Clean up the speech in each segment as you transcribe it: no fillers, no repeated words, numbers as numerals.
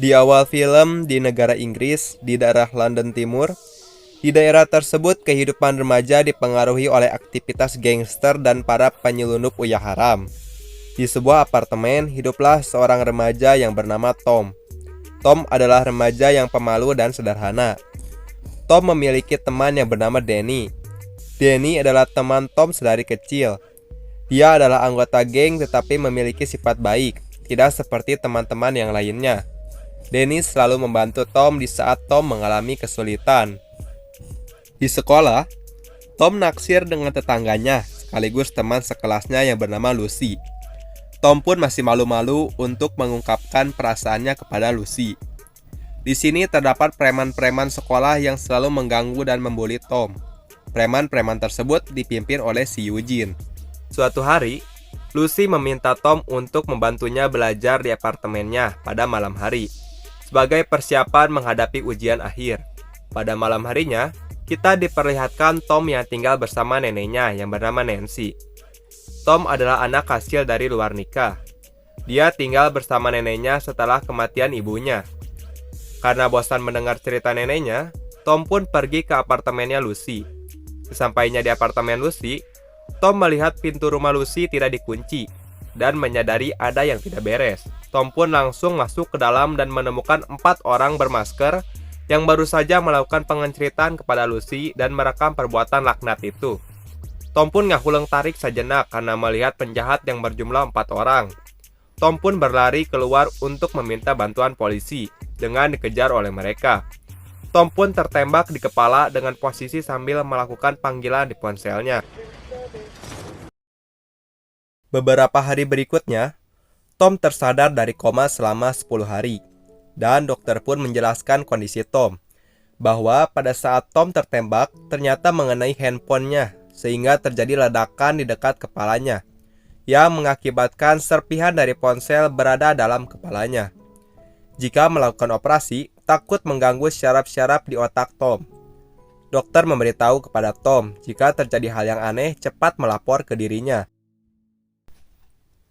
Di awal film di negara Inggris, di daerah London Timur, di daerah tersebut kehidupan remaja dipengaruhi oleh aktivitas gangster dan para penyelundup uyah haram. Di sebuah apartemen, hiduplah seorang remaja yang bernama Tom. Tom adalah remaja yang pemalu dan sederhana. Tom memiliki teman yang bernama Danny. Danny adalah teman Tom sedari kecil. Dia adalah anggota geng tetapi memiliki sifat baik, tidak seperti teman-teman yang lainnya. Danny selalu membantu Tom di saat Tom mengalami kesulitan. Di sekolah, Tom naksir dengan tetangganya, sekaligus teman sekelasnya yang bernama Lucy. Tom pun masih malu-malu untuk mengungkapkan perasaannya kepada Lucy. Di sini terdapat preman-preman sekolah yang selalu mengganggu dan membuli Tom. Preman-preman tersebut dipimpin oleh si Eugene. Suatu hari, Lucy meminta Tom untuk membantunya belajar di apartemennya pada malam hari, sebagai persiapan menghadapi ujian akhir. Pada malam harinya, kita diperlihatkan Tom yang tinggal bersama neneknya yang bernama Nancy. Tom adalah anak hasil dari luar nikah. Dia tinggal bersama neneknya setelah kematian ibunya. Karena bosan mendengar cerita neneknya, Tom pun pergi ke apartemennya Lucy. Sesampainya di apartemen Lucy, Tom melihat pintu rumah Lucy tidak dikunci dan menyadari ada yang tidak beres. Tom pun langsung masuk ke dalam dan menemukan 4 orang bermasker yang baru saja melakukan pengenceritan kepada Lucy dan merekam perbuatan laknat itu. Tom pun ngahuleng tarik sejenak karena melihat penjahat yang berjumlah 4 orang. Tom pun berlari keluar untuk meminta bantuan polisi dengan dikejar oleh mereka. Tom pun tertembak di kepala dengan posisi sambil melakukan panggilan di ponselnya. Beberapa hari berikutnya, Tom tersadar dari koma selama 10 hari. Dan dokter pun menjelaskan kondisi Tom, bahwa pada saat Tom tertembak ternyata mengenai handphonenya, sehingga terjadi ledakan di dekat kepalanya, yang mengakibatkan serpihan dari ponsel berada dalam kepalanya. Jika melakukan operasi, takut mengganggu syaraf-syaraf di otak Tom. Dokter memberitahu kepada Tom, jika terjadi hal yang aneh, cepat melapor ke dirinya.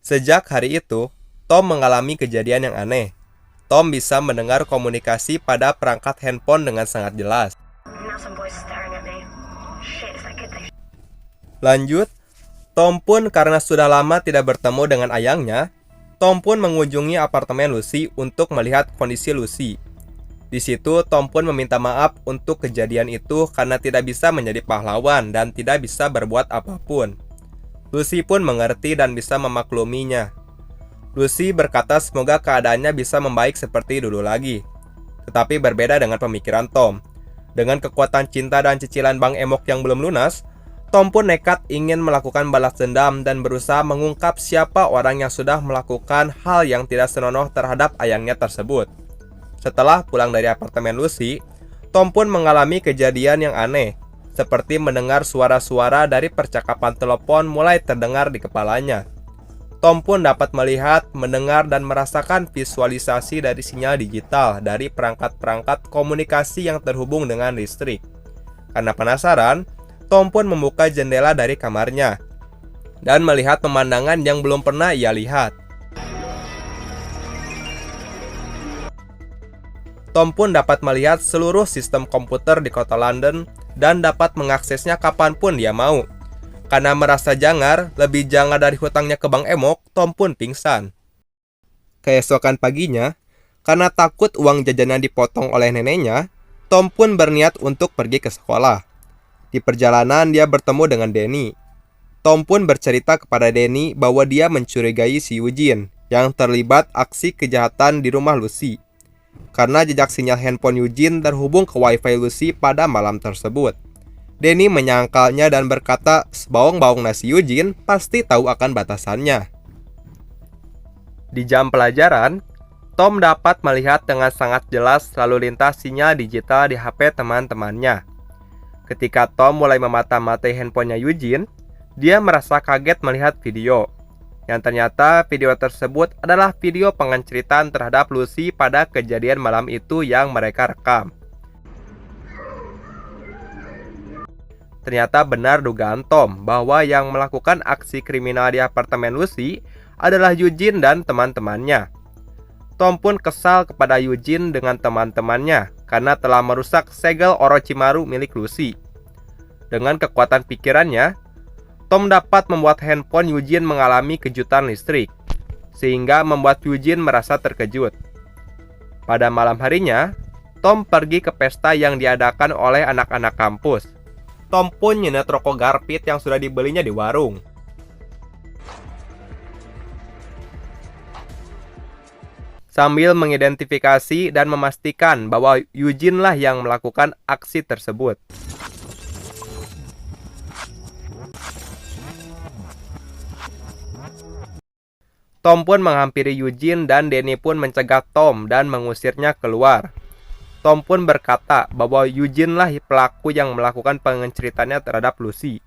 Sejak hari itu, Tom mengalami kejadian yang aneh. Tom bisa mendengar komunikasi pada perangkat handphone dengan sangat jelas. Lanjut, Tom pun karena sudah lama tidak bertemu dengan ayangnya, Tom pun mengunjungi apartemen Lucy untuk melihat kondisi Lucy. Di situ, Tom pun meminta maaf untuk kejadian itu karena tidak bisa menjadi pahlawan dan tidak bisa berbuat apapun. Lucy pun mengerti dan bisa memakluminya. Lucy berkata semoga keadaannya bisa membaik seperti dulu lagi. Tetapi berbeda dengan pemikiran Tom. Dengan kekuatan cinta dan cicilan bank emok yang belum lunas, Tom pun nekat ingin melakukan balas dendam dan berusaha mengungkap siapa orang yang sudah melakukan hal yang tidak senonoh terhadap ayangnya tersebut. Setelah pulang dari apartemen Lucy, Tom pun mengalami kejadian yang aneh, seperti mendengar suara-suara dari percakapan telepon mulai terdengar di kepalanya. Tom pun dapat melihat, mendengar, dan merasakan visualisasi dari sinyal digital dari perangkat-perangkat komunikasi yang terhubung dengan listrik. Karena penasaran, Tom pun membuka jendela dari kamarnya dan melihat pemandangan yang belum pernah ia lihat. Tom pun dapat melihat seluruh sistem komputer di kota London dan dapat mengaksesnya kapanpun dia mau. Karena merasa jangar, lebih jangar dari hutangnya ke Bank Emok, Tom pun pingsan. Keesokan paginya, karena takut uang jajanan dipotong oleh neneknya, Tom pun berniat untuk pergi ke sekolah. Di perjalanan dia bertemu dengan Danny. Tom pun bercerita kepada Danny bahwa dia mencurigai si Eugene yang terlibat aksi kejahatan di rumah Lucy. Karena jejak sinyal handphone Eugene terhubung ke wifi Lucy pada malam tersebut. Danny menyangkalnya dan berkata sebaung-baung nasi Eugene pasti tahu akan batasannya. Di jam pelajaran, Tom dapat melihat dengan sangat jelas lalu lintas sinyal digital di HP teman-temannya. Ketika Tom mulai memata-matai handphonenya Eugene, dia merasa kaget melihat video. Yang ternyata video tersebut adalah video pengenceritaan terhadap Lucy pada kejadian malam itu yang mereka rekam. Ternyata benar dugaan Tom bahwa yang melakukan aksi kriminal di apartemen Lucy adalah Eugene dan teman-temannya. Tom pun kesal kepada Eugene dengan teman-temannya karena telah merusak segel Orochimaru milik Lucy. Dengan kekuatan pikirannya, Tom dapat membuat handphone Eugene mengalami kejutan listrik, sehingga membuat Eugene merasa terkejut. Pada malam harinya, Tom pergi ke pesta yang diadakan oleh anak-anak kampus. Tom pun nyenet rokok Garpit yang sudah dibelinya di warung. Sambil mengidentifikasi dan memastikan bahwa Eugene lah yang melakukan aksi tersebut. Tom pun menghampiri Eugene dan Danny pun mencegah Tom dan mengusirnya keluar. Tom pun berkata bahwa Eugene lah pelaku yang melakukan pengenceritannya terhadap Lucy.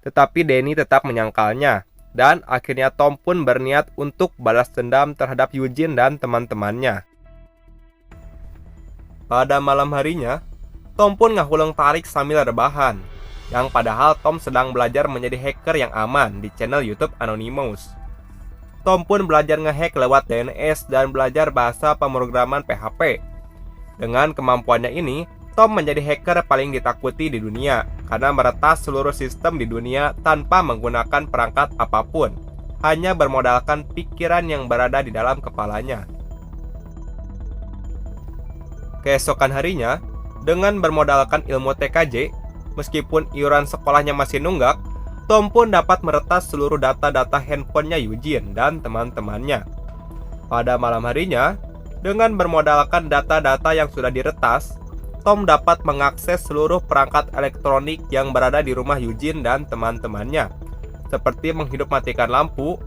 Tetapi Danny tetap menyangkalnya. Dan akhirnya Tom pun berniat untuk balas dendam terhadap Eugene dan teman-temannya. Pada malam harinya, Tom pun ngahuleng tarik sambil rebahan. Yang padahal Tom sedang belajar menjadi hacker yang aman di channel YouTube Anonymous. Tom pun belajar ngehack lewat DNS dan belajar bahasa pemrograman PHP. Dengan kemampuannya ini, Tom menjadi hacker paling ditakuti di dunia karena meretas seluruh sistem di dunia tanpa menggunakan perangkat apapun, hanya bermodalkan pikiran yang berada di dalam kepalanya. Keesokan harinya, dengan bermodalkan ilmu TKJ, meskipun iuran sekolahnya masih nunggak, Tom pun dapat meretas seluruh data-data handphonenya Eugene dan teman-temannya. Pada malam harinya, dengan bermodalkan data-data yang sudah diretas, Tom dapat mengakses seluruh perangkat elektronik yang berada di rumah Eugene dan teman-temannya, seperti menghidupmatikan lampu,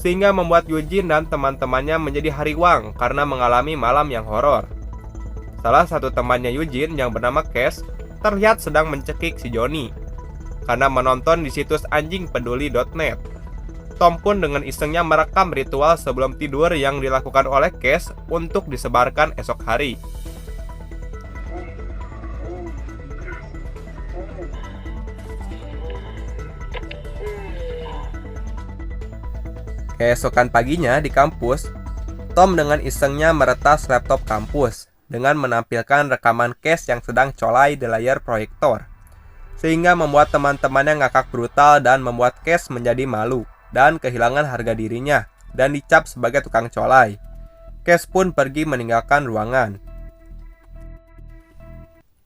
sehingga membuat Eugene dan teman-temannya menjadi hariwang karena mengalami malam yang horor. Salah satu temannya Eugene yang bernama Cash terlihat sedang mencekik si Johnny karena menonton di situs anjingpeduli.net. Tom pun dengan isengnya merekam ritual sebelum tidur yang dilakukan oleh Cash untuk disebarkan esok hari. Keesokan paginya di kampus, Tom dengan isengnya meretas laptop kampus dengan menampilkan rekaman Cash yang sedang colai di layar proyektor, sehingga membuat teman-temannya ngakak brutal dan membuat Cash menjadi malu dan kehilangan harga dirinya dan dicap sebagai tukang colai. Cash pun pergi meninggalkan ruangan.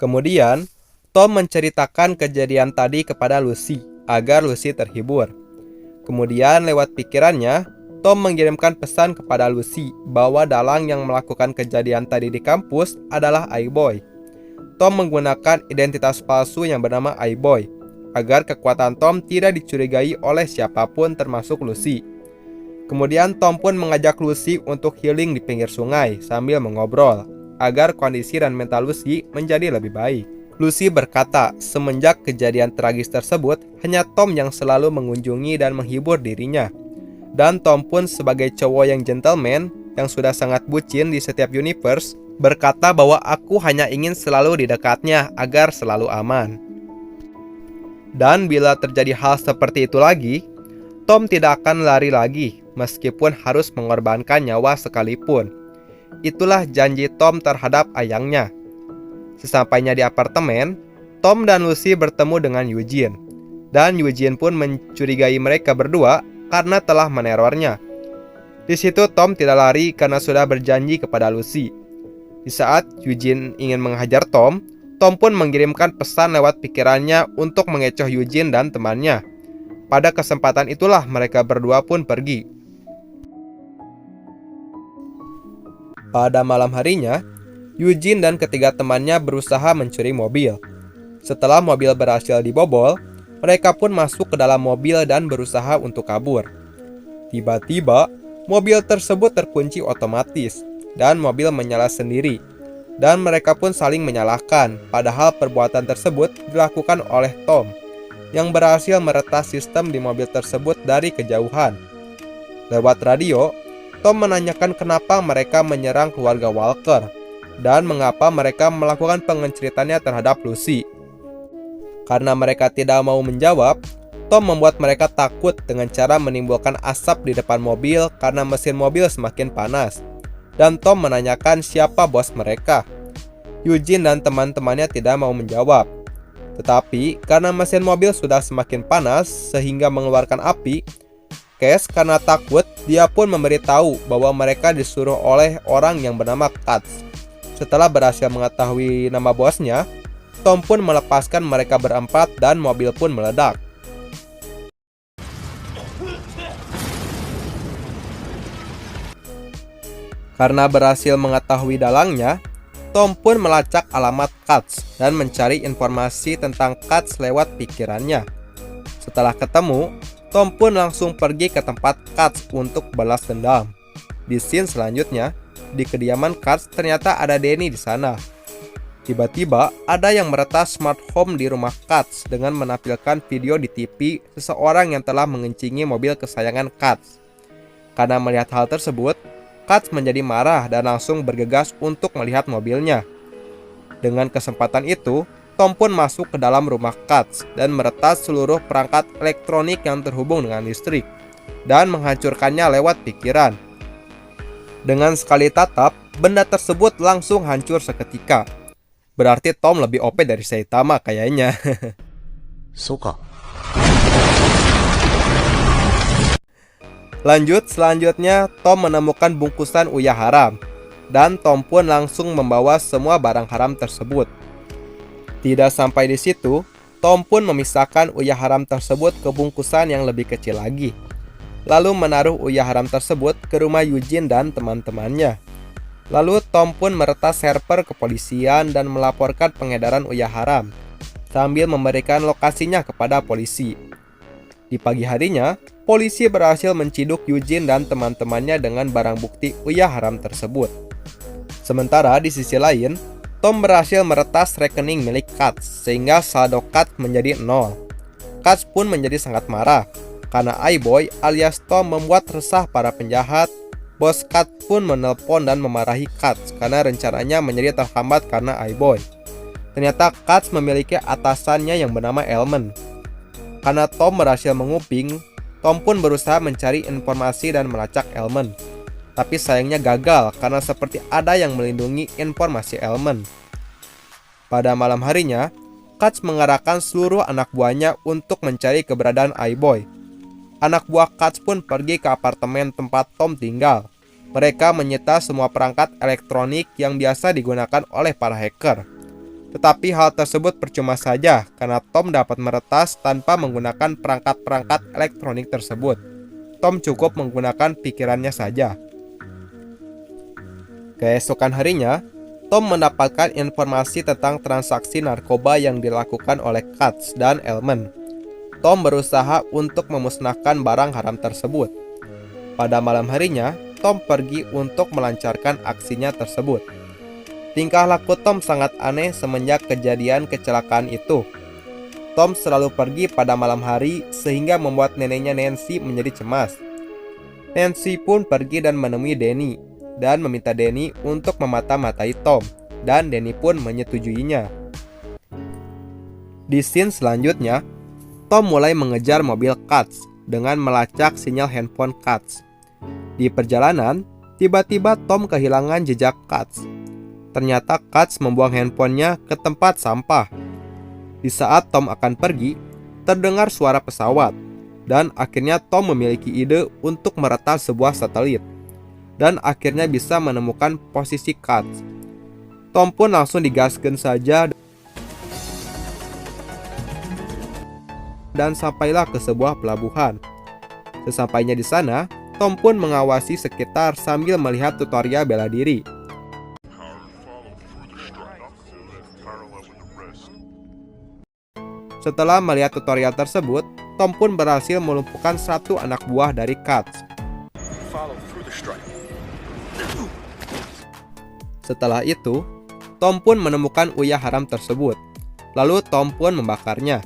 Kemudian, Tom menceritakan kejadian tadi kepada Lucy agar Lucy terhibur. Kemudian lewat pikirannya, Tom mengirimkan pesan kepada Lucy bahwa dalang yang melakukan kejadian tadi di kampus adalah iBoy. Tom menggunakan identitas palsu yang bernama iBoy agar kekuatan Tom tidak dicurigai oleh siapapun termasuk Lucy. Kemudian Tom pun mengajak Lucy untuk healing di pinggir sungai sambil mengobrol agar kondisi dan mental Lucy menjadi lebih baik. Lucy berkata, semenjak kejadian tragis tersebut, hanya Tom yang selalu mengunjungi dan menghibur dirinya. Dan Tom pun sebagai cowok yang gentleman, yang sudah sangat bucin di setiap universe, berkata bahwa aku hanya ingin selalu di dekatnya agar selalu aman. Dan bila terjadi hal seperti itu lagi, Tom tidak akan lari lagi, meskipun harus mengorbankan nyawa sekalipun. Itulah janji Tom terhadap ayangnya. Sesampainya di apartemen, Tom dan Lucy bertemu dengan Eugene. Dan Eugene pun mencurigai mereka berdua karena telah menerornya. Di situ Tom tidak lari karena sudah berjanji kepada Lucy. Di saat Eugene ingin menghajar Tom, Tom pun mengirimkan pesan lewat pikirannya untuk mengecoh Eugene dan temannya. Pada kesempatan itulah mereka berdua pun pergi. Pada malam harinya, Eugene dan ketiga temannya berusaha mencuri mobil. Setelah mobil berhasil dibobol, mereka pun masuk ke dalam mobil dan berusaha untuk kabur. Tiba-tiba, mobil tersebut terkunci otomatis dan mobil menyala sendiri. Dan mereka pun saling menyalahkan, padahal perbuatan tersebut dilakukan oleh Tom, yang berhasil meretas sistem di mobil tersebut dari kejauhan. Lewat radio, Tom menanyakan kenapa mereka menyerang keluarga Walker, dan mengapa mereka melakukan pengenceritannya terhadap Lucy. Karena mereka tidak mau menjawab, Tom membuat mereka takut dengan cara menimbulkan asap di depan mobil karena mesin mobil semakin panas. dan Tom menanyakan siapa bos mereka. Eugene dan teman-temannya tidak mau menjawab. Tetapi karena mesin mobil sudah semakin panas sehingga mengeluarkan api, Cash karena takut, dia pun memberitahu bahwa mereka disuruh oleh orang yang bernama Katz. Setelah berhasil mengetahui nama bosnya, Tom pun melepaskan mereka berempat dan mobil pun meledak. Karena berhasil mengetahui dalangnya, Tom pun melacak alamat Katz dan mencari informasi tentang Katz lewat pikirannya. Setelah ketemu, Tom pun langsung pergi ke tempat Katz untuk balas dendam. Di scene selanjutnya, di kediaman Katz ternyata ada Danny di sana. Tiba-tiba ada yang meretas smart home di rumah Katz dengan menampilkan video di TV seseorang yang telah mengencingi mobil kesayangan Katz. Karena melihat hal tersebut, Katz menjadi marah dan langsung bergegas untuk melihat mobilnya. Dengan kesempatan itu, Tom pun masuk ke dalam rumah Katz dan meretas seluruh perangkat elektronik yang terhubung dengan listrik dan menghancurkannya lewat pikiran. Dengan sekali tatap, benda tersebut langsung hancur seketika. Berarti Tom lebih OP dari Saitama kayaknya. Soka. Selanjutnya, Tom menemukan bungkusan uyah haram, dan Tom pun langsung membawa semua barang haram tersebut. Tidak sampai di situ, Tom pun memisahkan uyah haram tersebut ke bungkusan yang lebih kecil lagi, lalu menaruh uyah haram tersebut ke rumah Eugene dan teman-temannya. Lalu Tom pun meretas server kepolisian dan melaporkan pengedaran uyah haram, sambil memberikan lokasinya kepada polisi. Di pagi harinya, polisi berhasil menciduk Eugene dan teman-temannya dengan barang bukti uyah haram tersebut. Sementara di sisi lain, Tom berhasil meretas rekening milik Katz sehingga saldo Katz menjadi 0. Katz pun menjadi sangat marah karena iBoy alias Tom membuat resah para penjahat. Bos Katz pun menelpon dan memarahi Katz karena rencananya menjadi terhambat karena iBoy. Ternyata Katz memiliki atasannya yang bernama Elman. Karena Tom berhasil menguping, Tom pun berusaha mencari informasi dan melacak Elman. Tapi sayangnya gagal karena seperti ada yang melindungi informasi Elman. Pada malam harinya, Katz mengarahkan seluruh anak buahnya untuk mencari keberadaan iBoy. Anak buah Katz pun pergi ke apartemen tempat Tom tinggal. Mereka menyita semua perangkat elektronik yang biasa digunakan oleh para hacker. Tetapi hal tersebut percuma saja karena Tom dapat meretas tanpa menggunakan perangkat-perangkat elektronik tersebut. Tom cukup menggunakan pikirannya saja. Keesokan harinya, Tom mendapatkan informasi tentang transaksi narkoba yang dilakukan oleh Katz dan Elman. Tom berusaha untuk memusnahkan barang haram tersebut. Pada malam harinya, Tom pergi untuk melancarkan aksinya tersebut. Tingkah laku Tom sangat aneh semenjak kejadian kecelakaan itu. Tom selalu pergi pada malam hari sehingga membuat neneknya Nancy menjadi cemas. Nancy pun pergi dan menemui Danny dan meminta Danny untuk memata-matai Tom, dan Danny pun menyetujuinya. Di scene selanjutnya, Tom mulai mengejar mobil Katz dengan melacak sinyal handphone Katz. Di perjalanan, tiba-tiba Tom kehilangan jejak Katz. Ternyata Katz membuang handphonenya ke tempat sampah. Di saat Tom akan pergi, terdengar suara pesawat, dan akhirnya Tom memiliki ide untuk meretas sebuah satelit, dan akhirnya bisa menemukan posisi Katz. Tom pun langsung digaskan saja, dan sampailah ke sebuah pelabuhan. Sesampainya di sana, Tom pun mengawasi sekitar sambil melihat tutorial bela diri. Setelah melihat tutorial tersebut, Tom pun berhasil melumpuhkan satu anak buah dari Katz. Setelah itu, Tom pun menemukan uyah haram tersebut. Lalu Tom pun membakarnya.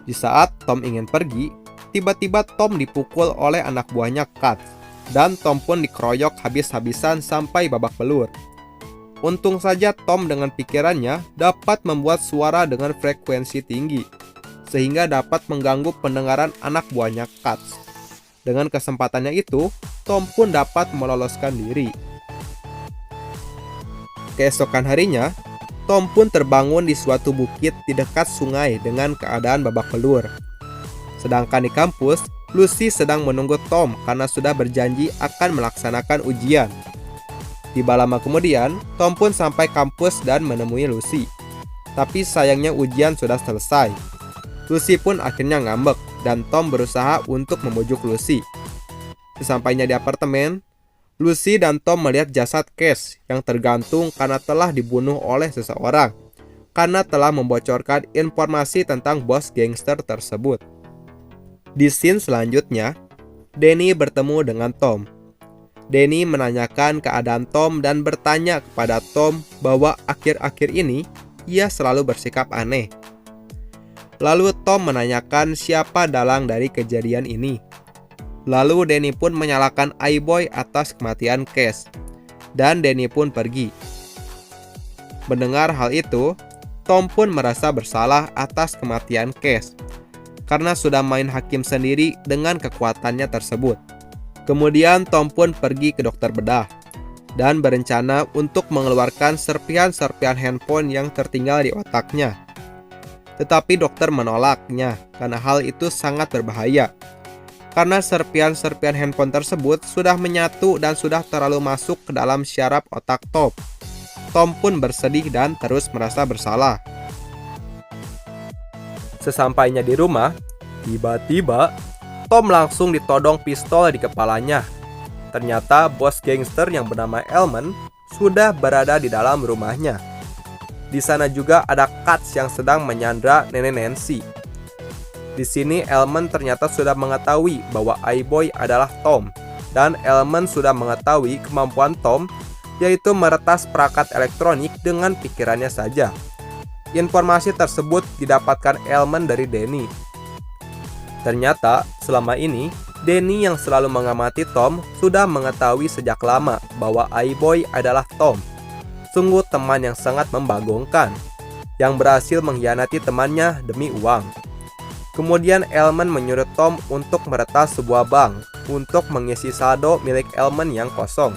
Di saat Tom ingin pergi, tiba-tiba Tom dipukul oleh anak buahnya Katz, dan Tom pun dikeroyok habis-habisan sampai babak belur. Untung saja Tom dengan pikirannya dapat membuat suara dengan frekuensi tinggi, sehingga dapat mengganggu pendengaran anak buahnya Katz. Dengan kesempatannya itu, Tom pun dapat meloloskan diri. Keesokan harinya, Tom pun terbangun di suatu bukit di dekat sungai dengan keadaan babak belur. Sedangkan di kampus, Lucy sedang menunggu Tom karena sudah berjanji akan melaksanakan ujian. Tiba lama kemudian, Tom pun sampai kampus dan menemui Lucy. Tapi sayangnya ujian sudah selesai. Lucy pun akhirnya ngambek dan Tom berusaha untuk membujuk Lucy. Sesampainya di apartemen, Lucy dan Tom melihat jasad Cash yang tergantung karena telah dibunuh oleh seseorang karena telah membocorkan informasi tentang bos gangster tersebut. Di scene selanjutnya, Danny bertemu dengan Tom. Danny menanyakan keadaan Tom dan bertanya kepada Tom bahwa akhir-akhir ini ia selalu bersikap aneh. Lalu Tom menanyakan siapa dalang dari kejadian ini. Lalu Danny pun menyalahkan iBoy atas kematian Cash, dan Danny pun pergi. Mendengar hal itu, Tom pun merasa bersalah atas kematian Cash, karena sudah main hakim sendiri dengan kekuatannya tersebut. Kemudian Tom pun pergi ke dokter bedah, dan berencana untuk mengeluarkan serpihan-serpihan handphone yang tertinggal di otaknya. Tetapi dokter menolaknya karena hal itu sangat berbahaya. Karena serpihan-serpihan handphone tersebut sudah menyatu dan sudah terlalu masuk ke dalam syaraf otak Tom. Tom pun bersedih dan terus merasa bersalah. Sesampainya di rumah, tiba-tiba Tom langsung ditodong pistol di kepalanya. Ternyata bos gangster yang bernama Elman sudah berada di dalam rumahnya. Di sana juga ada Katz yang sedang menyandra nenek Nancy. Di sini Elman ternyata sudah mengetahui bahwa iBoy adalah Tom, dan Elman sudah mengetahui kemampuan Tom, yaitu meretas perangkat elektronik dengan pikirannya saja. Informasi tersebut didapatkan Elman dari Danny. Ternyata selama ini Danny yang selalu mengamati Tom sudah mengetahui sejak lama bahwa iBoy adalah Tom. Sungguh teman yang sangat membagongkan, yang berhasil mengkhianati temannya demi uang. Kemudian Elman menyuruh Tom untuk meretas sebuah bank untuk mengisi saldo milik Elman yang kosong.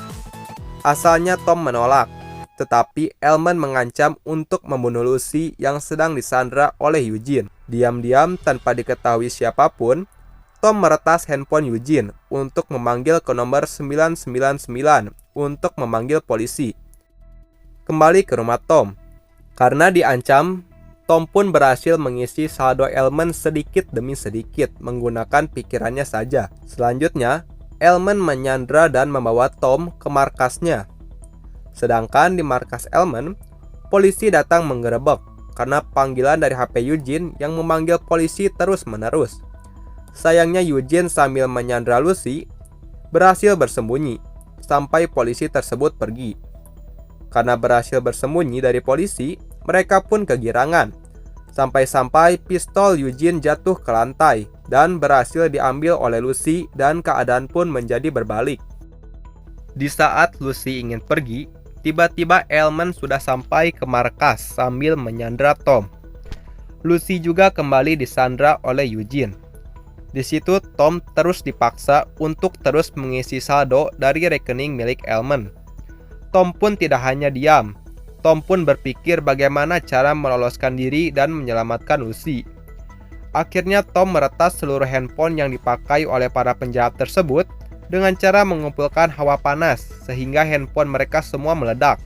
Asalnya Tom menolak, tetapi Elman mengancam untuk membunuh Lucy yang sedang disandra oleh Eugene. Diam-diam tanpa diketahui siapapun, Tom meretas handphone Eugene untuk memanggil ke nomor 999 untuk memanggil polisi. Kembali ke rumah Tom. Karena diancam, Tom pun berhasil mengisi saldo Elman sedikit demi sedikit menggunakan pikirannya saja. Selanjutnya, Elman menyandra dan membawa Tom ke markasnya. Sedangkan di markas Elman, polisi datang menggerebek karena panggilan dari HP Eugene yang memanggil polisi terus-menerus. Sayangnya Eugene sambil menyandra Lucy berhasil bersembunyi sampai polisi tersebut pergi. Karena berhasil bersembunyi dari polisi, mereka pun kegirangan. Sampai-sampai pistol Eugene jatuh ke lantai dan berhasil diambil oleh Lucy dan keadaan pun menjadi berbalik. Di saat Lucy ingin pergi, tiba-tiba Elman sudah sampai ke markas sambil menyandra Tom. Lucy juga kembali disandra oleh Eugene. Di situ Tom terus dipaksa untuk terus mengisi saldo dari rekening milik Elman. Tom pun tidak hanya diam. Tom pun berpikir bagaimana cara meloloskan diri dan menyelamatkan Lucy. Akhirnya Tom meretas seluruh handphone yang dipakai oleh para penjahat tersebut dengan cara mengumpulkan hawa panas sehingga handphone mereka semua meledak.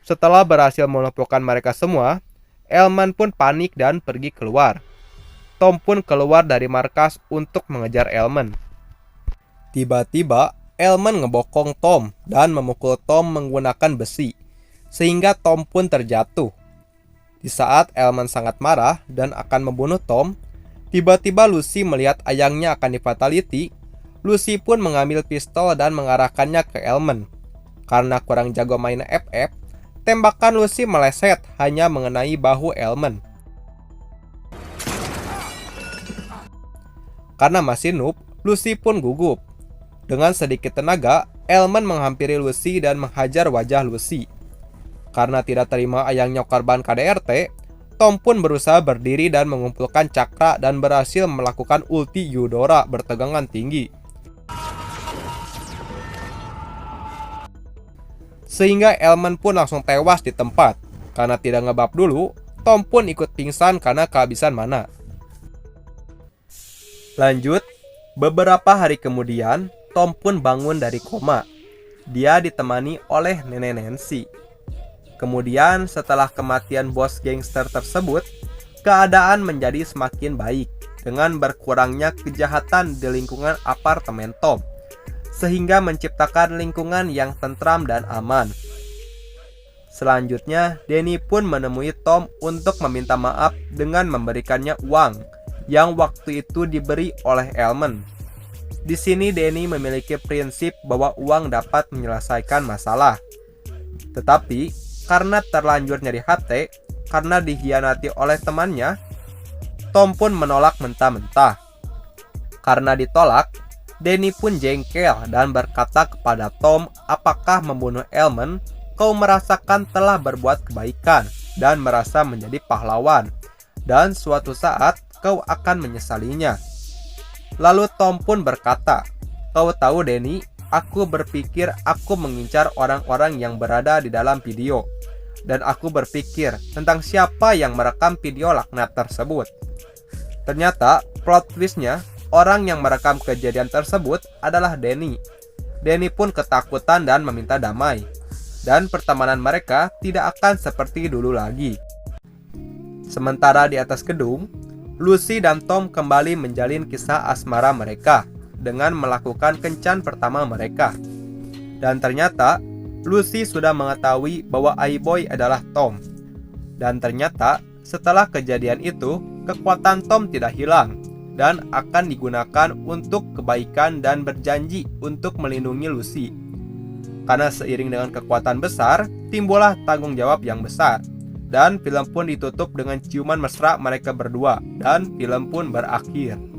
Setelah berhasil melumpuhkan mereka semua, Elman pun panik dan pergi keluar. Tom pun keluar dari markas untuk mengejar Elman. Tiba-tiba, Elman ngebokong Tom dan memukul Tom menggunakan besi, sehingga Tom pun terjatuh. Di saat Elman sangat marah dan akan membunuh Tom, tiba-tiba Lucy melihat ayangnya akan difatality. Lucy pun mengambil pistol dan mengarahkannya ke Elman. Karena kurang jago main FF, tembakan Lucy meleset hanya mengenai bahu Elman. Karena masih noob, Lucy pun gugup. Dengan sedikit tenaga, Elman menghampiri Lucy dan menghajar wajah Lucy. Karena tidak terima ayangnya korban KDRT, Tom pun berusaha berdiri dan mengumpulkan cakra dan berhasil melakukan ulti Eudora bertegangan tinggi. Sehingga Elman pun langsung tewas di tempat. Karena tidak ngebab dulu, Tom pun ikut pingsan karena kehabisan mana. Lanjut, beberapa hari kemudian, Tom pun bangun dari koma. Dia ditemani oleh nenek Nancy. Kemudian setelah kematian bos gangster tersebut, keadaan menjadi semakin baik dengan berkurangnya kejahatan di lingkungan apartemen Tom, sehingga menciptakan lingkungan yang tentram dan aman. Selanjutnya, Danny pun menemui Tom untuk meminta maaf dengan memberikannya uang yang waktu itu diberi oleh Elman. Di sini Danny memiliki prinsip bahwa uang dapat menyelesaikan masalah. Tetapi karena terlanjur nyeri hati karena dikhianati oleh temannya, Tom pun menolak mentah-mentah. Karena ditolak, Danny pun jengkel dan berkata kepada Tom, apakah membunuh Elman kau merasakan telah berbuat kebaikan dan merasa menjadi pahlawan, dan suatu saat kau akan menyesalinya. Lalu Tom pun berkata, kau tahu Danny, aku berpikir aku mengincar orang-orang yang berada di dalam video. Dan aku berpikir tentang siapa yang merekam video laknat tersebut. Ternyata plot twistnya, orang yang merekam kejadian tersebut adalah Danny. Danny pun ketakutan dan meminta damai. Dan pertemanan mereka tidak akan seperti dulu lagi. Sementara di atas gedung, Lucy dan Tom kembali menjalin kisah asmara mereka dengan melakukan kencan pertama mereka. Dan ternyata Lucy sudah mengetahui bahwa iBoy adalah Tom. Dan ternyata setelah kejadian itu, kekuatan Tom tidak hilang dan akan digunakan untuk kebaikan dan berjanji untuk melindungi Lucy. Karena seiring dengan kekuatan besar, timbullah tanggung jawab yang besar. Dan film pun ditutup dengan ciuman mesra mereka berdua dan film pun berakhir.